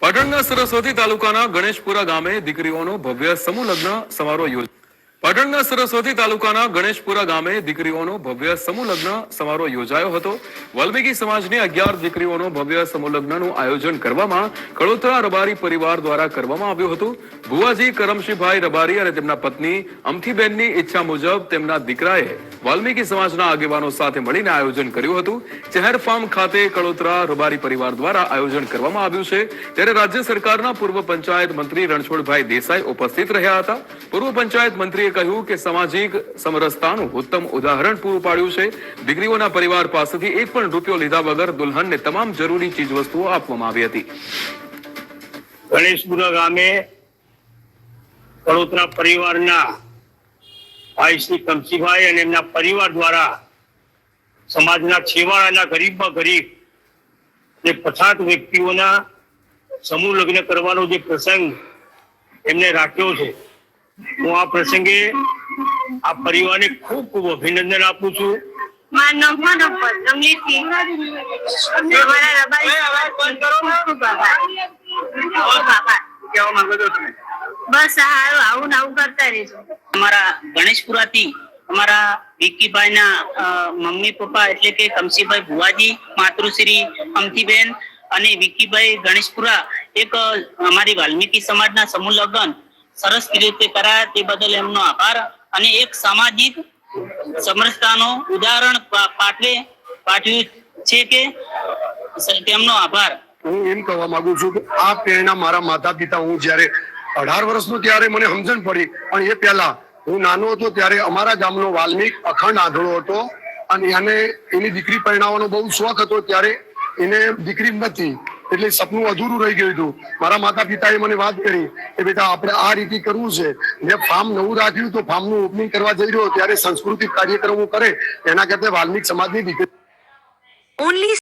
પાટણના સરસ્વતી તાલુકાના ગણેશપુરા ગામે દીકરીઓનો ભવ્ય સમૂહ લગ્ન સમારોહ યોજાયો. પાટણના સરસ્વતી તાલુકાના ગણેશપુરા ગામે દીકરીઓનો ભવ્ય સમૂહ લગ્ન સમારોહ યોજાયો હતો. વાલ્મીકી સમાજની 11 દીકરીઓનો ભવ્ય સમૂહ લગ્નનું આયોજન કરવામાં કળોતરા રબારી પરિવાર દ્વારા કરવામાં આવ્યું હતું. ભુવાજી કરમશીભાઈ રબારી અને તેમના પત્ની અમથીબેનની ઈચ્છા મુજબ તેમના દીકરાએ વાલ્મીકી સમાજના આગેવાનો સાથે મળીને આયોજન કર્યું હતું. ચહેર ફાર્મ ખાતે કળોતરા રબારી પરિવાર દ્વારા આયોજન કરવામાં આવ્યું છે. ત્યારે રાજ્ય સરકારના પૂર્વ પંચાયત મંત્રી રણછોડભાઈ દેસાઈ ઉપસ્થિત રહ્યા હતા. પૂર્વ પંચાયત મંત્રીએ કહ્યું કે સામાજિક સમરસતાનું ઉત્તમ ઉદાહરણ પૂરું પાડ્યું છે. દીકરીઓના પરિવાર પાસેથી એક પણ રૂપિયો લીધા વગર દુલ્હનને તમામ જરૂરી ચીજવસ્તુઓ આપવામાં આવી હતી. ગણેશપુરા ગામે કળોતરા પરિવારના ભાઈ શ્રી કમસીભાઈ અને એમના પરિવાર દ્વારા સમાજના છેવાડાના ગરીબમાં ગરીબ જે પછાત વ્યક્તિઓના સમૂહ લગ્ન કરવાનો જે પ્રસંગ એમને રાખ્યો છે, હું આ પ્રસંગે આ પરિવારને ખૂબ ખૂબ અભિનંદન આપું છું. બસ આવું આવું કરતા રહેજો. અમારા ગણેશપુરાથી અમારા વિક્કીભાઈના મમ્મી પપ્પા એટલે કે કમસીભાઈ ભુવાજી, માતૃશ્રી અમથીબેન અને વિક્કીભાઈ ગણેશપુરા એક અમારી વાલ્મીકી સમાજના સમૂહ લગ્ન સરસ રીતે કરાયા તે બદલ એમનો આભાર અને એક સામાજિક સમરસતાનો ઉદાહરણ પાઠવ્યું છે કે તેમનો આભાર. હું એમ કહેવા માંગુ છું કે આ પ્રેરણા મારા માતા પિતા, હું જયારે 18 વર્ષનો ત્યારે મને સમજણ પડી, પણ એ પહેલા હું નાનો હતો ત્યારે અમારા ગામનો વાલ્મીક અખંડ આંધળો હતો અને એને એની દીકરી પરણાવવાનો બહુ શોખ હતો. ત્યારે એને દીકરી નથી એટલે સપનું અધૂરું રહી ગયું હતું. મારા માતા પિતાએ મને વાત કરી કે બેટા આપણે આ રીતે કરવું છે. મેં ફાર્મ નવું રાખ્યું તો ફાર્મનું ઓપનિંગ કરવા જઈ રહ્યો ત્યારે સાંસ્કૃતિક કાર્યક્રમો કરે એના કરતા વાલ્મીક સમાજની દીકરી